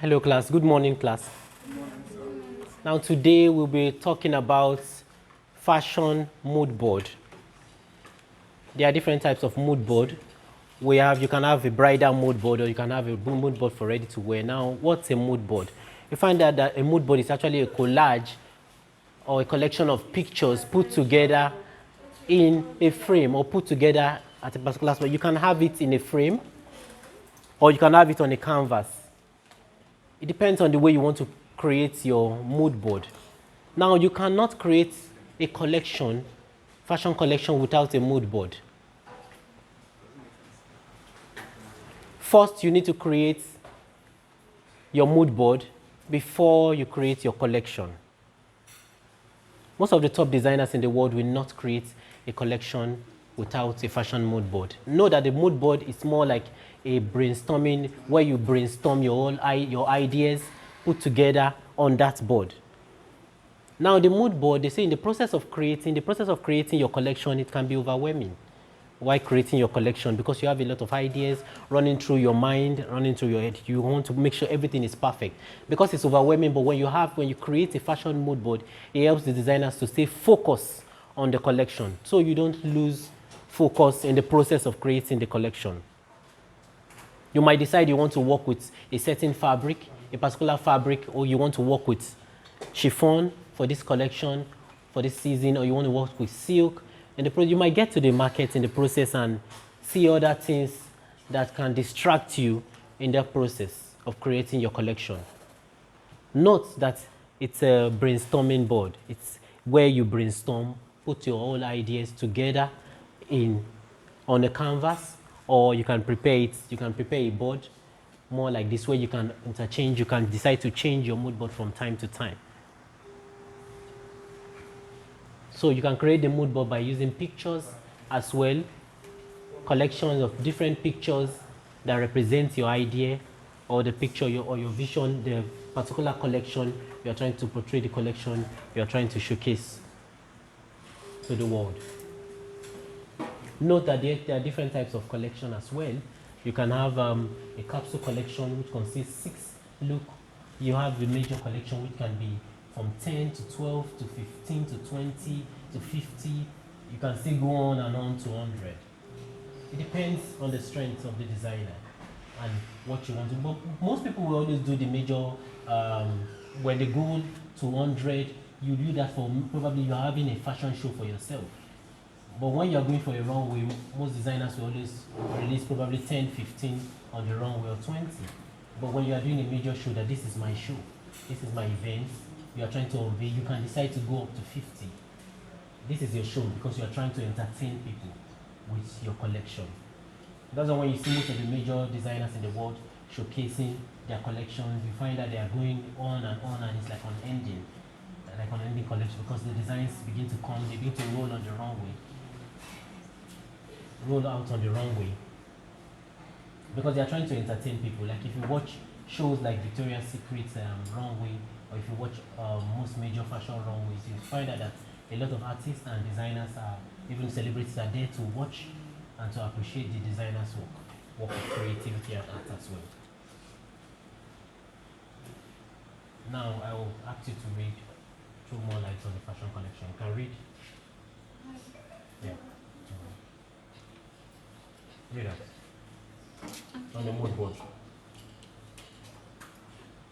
Hello class, good morning class. Now today we'll be talking about fashion mood board. There are different types of mood board. You can have a bridal mood board or you can have a mood board for ready to wear. Now what's a mood board? You find out that a mood board is actually a collage or a collection of pictures put together in a frame or put together at a particular spot. You can have it in a frame or you can have it on a canvas. It depends on the way you want to create your mood board. Now, you cannot create a collection, fashion collection, without a mood board. First, you need to create your mood board before you create your collection. Most of the top designers in the world will not create a collection without a fashion mood board. Know that the mood board is more like a brainstorming where you brainstorm your ideas put together on that board. Now the mood board, they say in the process of creating your collection, it can be overwhelming. Why creating your collection? Because you have a lot of ideas running through your mind, running through your head. You want to make sure everything is perfect. Because it's overwhelming, but when you create a fashion mood board, it helps the designers to stay focused on the collection. So you don't lose focus in the process of creating the collection. You might decide you want to work with a certain fabric, a particular fabric, or you want to work with chiffon for this collection, for this season, or you want to work with silk. And you might get to the market in the process and see other things that can distract you in the process of creating your collection. Note that it's a brainstorming board. It's where you brainstorm, put your whole ideas together on a canvas, or you can prepare it. You can prepare a board more like this, where you can interchange. You can decide to change your mood board from time to time. So you can create the mood board by using pictures as well, collections of different pictures that represent your idea or the picture or your vision, the particular collection you are trying to portray, the collection you are trying to showcase to the world. Note that there are different types of collection as well. You can have a capsule collection which consists 6 look. You have the major collection which can be from 10 to 12 to 15 to 20 to 50. You can still go on and on to 100. It depends on the strength of the designer and what you want to do. But most people will always do the major, when they go to 100, you do that for probably you're having a fashion show for yourself. But when you're going for a runway, most designers will always release probably 10, 15 on the runway or 20. But when you are doing a major show, that this is my show, this is my event, you are trying to unveil, you can decide to go up to 50. This is your show because you are trying to entertain people with your collection. That's why when you see most of the major designers in the world showcasing their collections, you find that they are going on and it's like unending collection, because the designs begin to come, they begin to roll on the runway. Roll out on the runway because they are trying to entertain people. Like if you watch shows like Victoria's Secret runway, or if you watch most major fashion runways, you find out that a lot of artists and designers even celebrities are there to watch and to appreciate the designer's work of creativity and art as well. Now I will ask you to read through more light on the fashion collection. You can read? Yeah. Read that. Okay. On the mood board.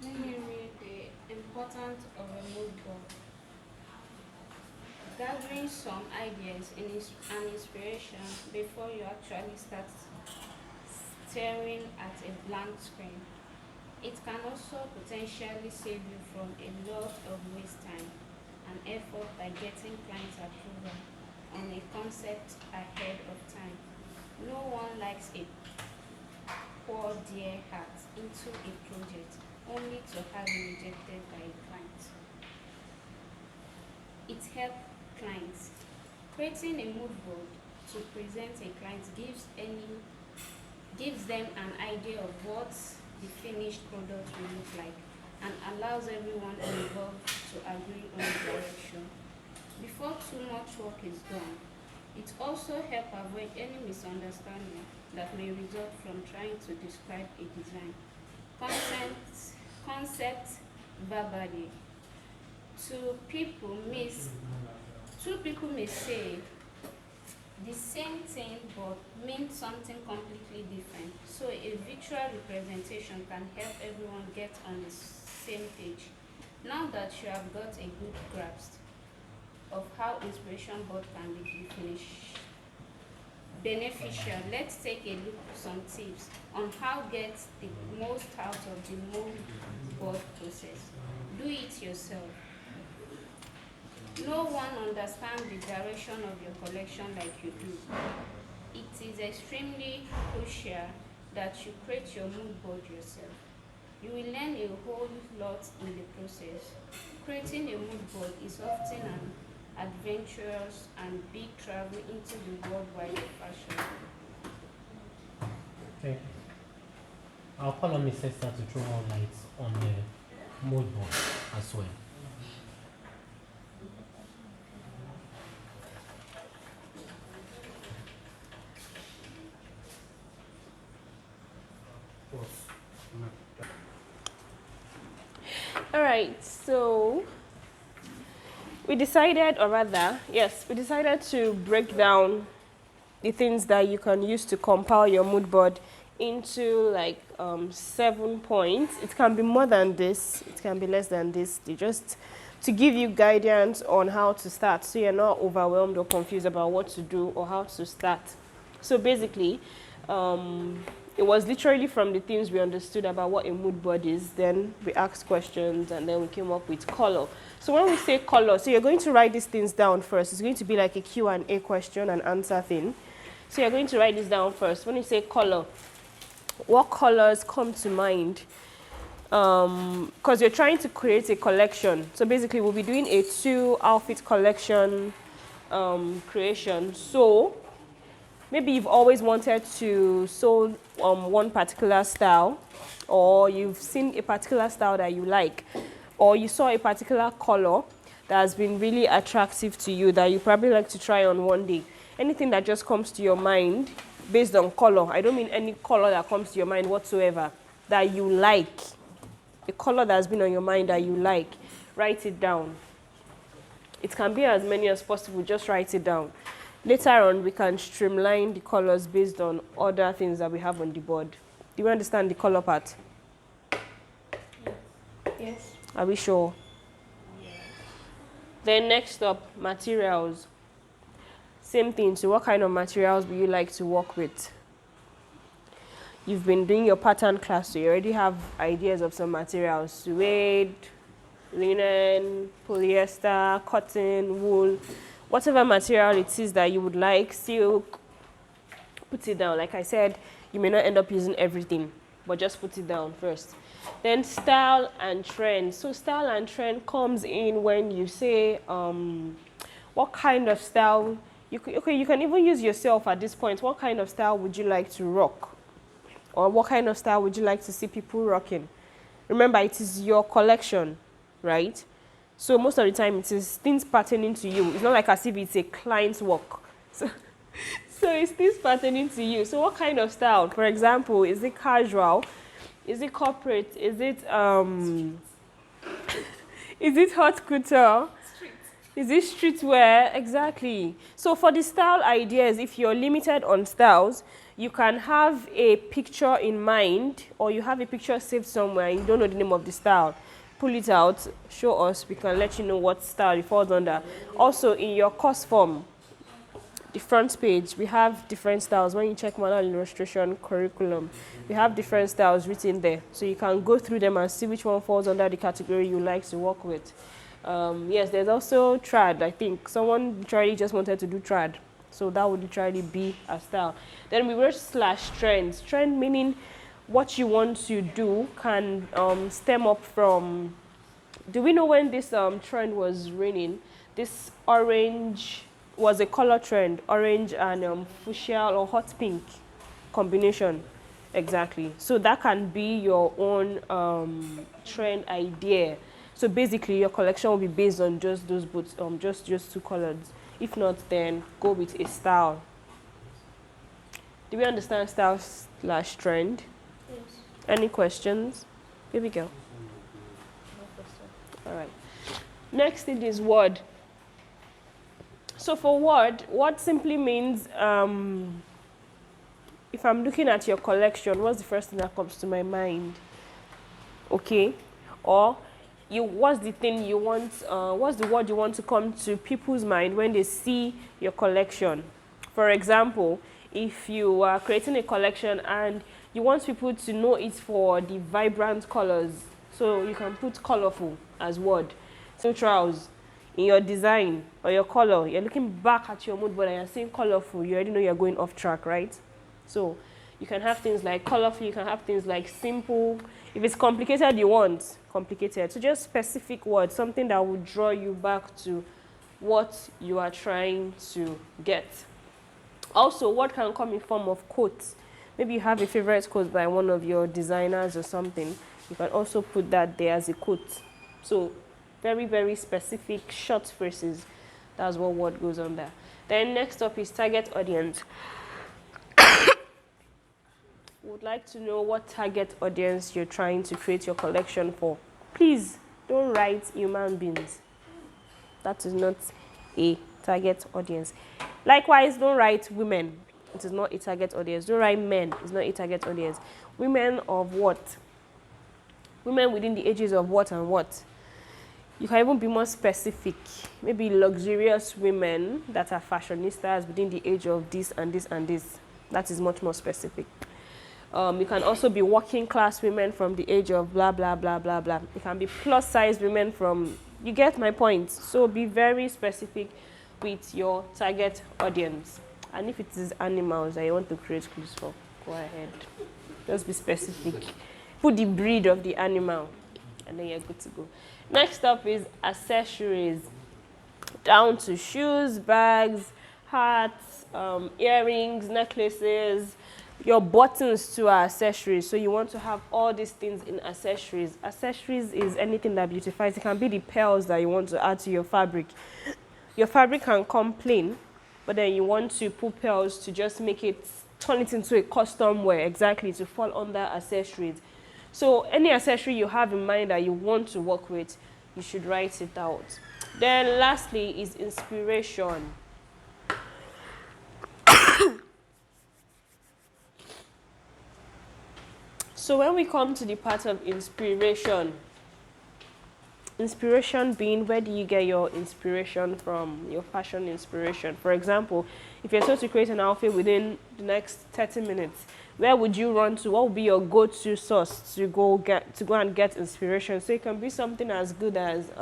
Let me read the importance of a mood board. Gathering some ideas and inspiration before you actually start staring at a blank screen. It can also potentially save you from a lot of waste time and effort by getting client approval on a concept ahead of time. No one likes a pour their heart into a project only to have it rejected by a client. It helps clients. Creating a mood board to present a client gives them an idea of what the finished product will look like and allows everyone involved to agree on the direction. Before too much work is done, it also helps avoid any misunderstanding that may result from trying to describe a design. concept verbally. Two people may say the same thing but mean something completely different. So a visual representation can help everyone get on the same page. Now that you have got a good grasp of how inspiration board can be beneficial, let's take a look at some tips on how to get the most out of the mood board process. Do it yourself. No one understands the direction of your collection like you do. It is extremely crucial that you create your mood board yourself. You will learn a whole lot in the process. Creating a mood board is often an adventurous and big travel into the worldwide fashion. Okay. I'll call on Miss Esther to throw more light on the mood board as well. All right, so we decided to break down the things that you can use to compile your mood board into like 7 points. It can be more than this, it can be less than this. They just to give you guidance on how to start, so you're not overwhelmed or confused about what to do or how to start. So basically, it was literally from the things we understood about what a mood board is, then we asked questions, and then we came up with color. So when we say color, so you're going to write these things down first. It's going to be like a Q&A question and answer thing. So you're going to write this down first. When you say color, what colors come to mind? Because you're trying to create a collection. So basically, we'll be doing a 2-outfit collection creation. So maybe you've always wanted to sew one particular style, or you've seen a particular style that you like, or you saw a particular color that has been really attractive to you that you probably like to try on one day. Anything that just comes to your mind based on color. I don't mean any color that comes to your mind whatsoever that you like. A color that has been on your mind that you like. Write it down. It can be as many as possible. Just write it down. Later on, we can streamline the colors based on other things that we have on the board. Do you understand the color part? Yes. Are we sure? Yes. Then next up, materials. Same thing. So what kind of materials do you like to work with? You've been doing your pattern class, so you already have ideas of some materials. Suede, linen, polyester, cotton, wool. Whatever material it is that you would like, silk, put it down. Like I said, you may not end up using everything, but just put it down first. Then style and trend. So style and trend comes in when you say what kind of style, you can even use yourself at this point. What kind of style would you like to rock? Or what kind of style would you like to see people rocking? Remember, it is your collection, right? So most of the time, it is things pertaining to you. It's not like as if it's a client's work. So it's things pertaining to you. So what kind of style? For example, is it casual? Is it corporate? Is it is it haute couture? Is it streetwear? Exactly. So for the style ideas, if you're limited on styles, you can have a picture in mind, or you have a picture saved somewhere and you don't know the name of the style. Pull it out, show us, we can let you know what style it falls under. Also, in your course form, the front page, we have different styles. When you check manual illustration curriculum, we have different styles written there. So you can go through them and see which one falls under the category you like to work with. Yes, there's also trad. I think someone literally just wanted to do trad. So that would literally be a style. Then we wrote /trends. Trend meaning what you want to do can stem up from, do we know when this trend was reigning? This orange was a color trend, orange and fuchsia or hot pink combination. Exactly. So that can be your own trend idea. So basically your collection will be based on just those boots, just 2 colors. If not, then go with a style. Do we understand style/trend? Yes. Any questions? Baby girl. All right. Next thing is word. So for word simply means if I'm looking at your collection, what's the first thing that comes to my mind? Okay, or what's the thing you want? What's the word you want to come to people's mind when they see your collection? For example, if you are creating a collection and you want people to know it for the vibrant colors, so you can put colorful as word. Neutrals in your design or your color, you're looking back at your mood board and you're saying colorful, you already know you're going off track, right? So you can have things like colorful, you can have things like simple. If it's complicated, you want complicated. So just specific words, something that will draw you back to what you are trying to get. Also, what can come in form of quotes? Maybe you have a favorite quote by one of your designers or something. You can also put that there as a quote. So very, very specific short phrases. That's what word goes on there. Then next up is target audience. Would like to know what target audience you're trying to create your collection for. Please don't write human beings. That is not a target audience. Likewise, don't write women. It is not a target audience. Don't write men. It's not a target audience. Women of what? Women within the ages of what and what? You can even be more specific. Maybe luxurious women that are fashionistas within the age of this and this and this. That is much more specific. You can also be working class women from the age of blah, blah, blah, blah, blah. It can be plus size women from, you get my point. So be very specific with your target audience. And if it is animals that you want to create clues for, go ahead. Just be specific. Put the breed of the animal and then you're good to go. Next up is accessories. Down to shoes, bags, hats, earrings, necklaces. Your buttons too are accessories, so you want to have all these things in accessories. Accessories is anything that beautifies. It can be the pearls that you want to add to your fabric. Your fabric can come plain, but then you want to put pearls to just make it, turn it into a custom wear, exactly, to fall under accessories. So any accessory you have in mind that you want to work with, you should write it out. Then lastly is inspiration. So when we come to the part of inspiration, inspiration being, where do you get your inspiration from, your fashion inspiration? For example, if you're supposed to create an outfit within the next 30 minutes, where would you run to? What would be your go-to source to go and get inspiration? So it can be something as good as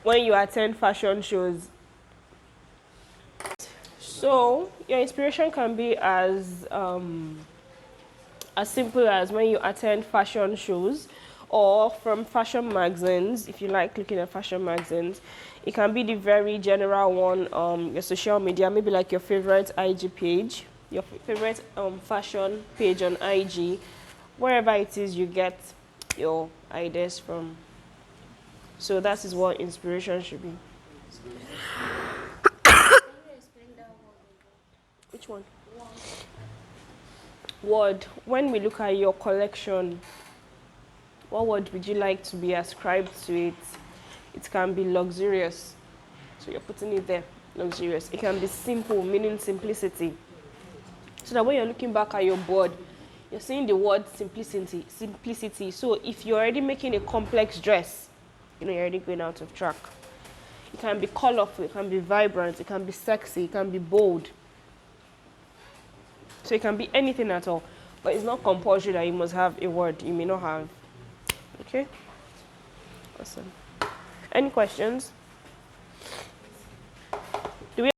when you attend fashion shows. So your inspiration can be as simple as when you attend fashion shows, or from fashion magazines. If you like looking at fashion magazines, it can be the very general one, your social media, maybe like your favorite IG page, your favorite fashion page on IG, wherever it is you get your ideas from. So that is what inspiration should be. Which one? Word. When we look at your collection, what word would you like to be ascribed to it? It can be luxurious, so you're putting it there, luxurious. It can be simple, meaning simplicity, so that when you're looking back at your board, you're seeing the word simplicity. So if you're already making a complex dress, you know you're already going out of track. It can be colorful, it can be vibrant, it can be sexy, it can be bold. So it can be anything at all, but it's not compulsory that you must have a word. You may not have. Okay? Awesome. Any questions?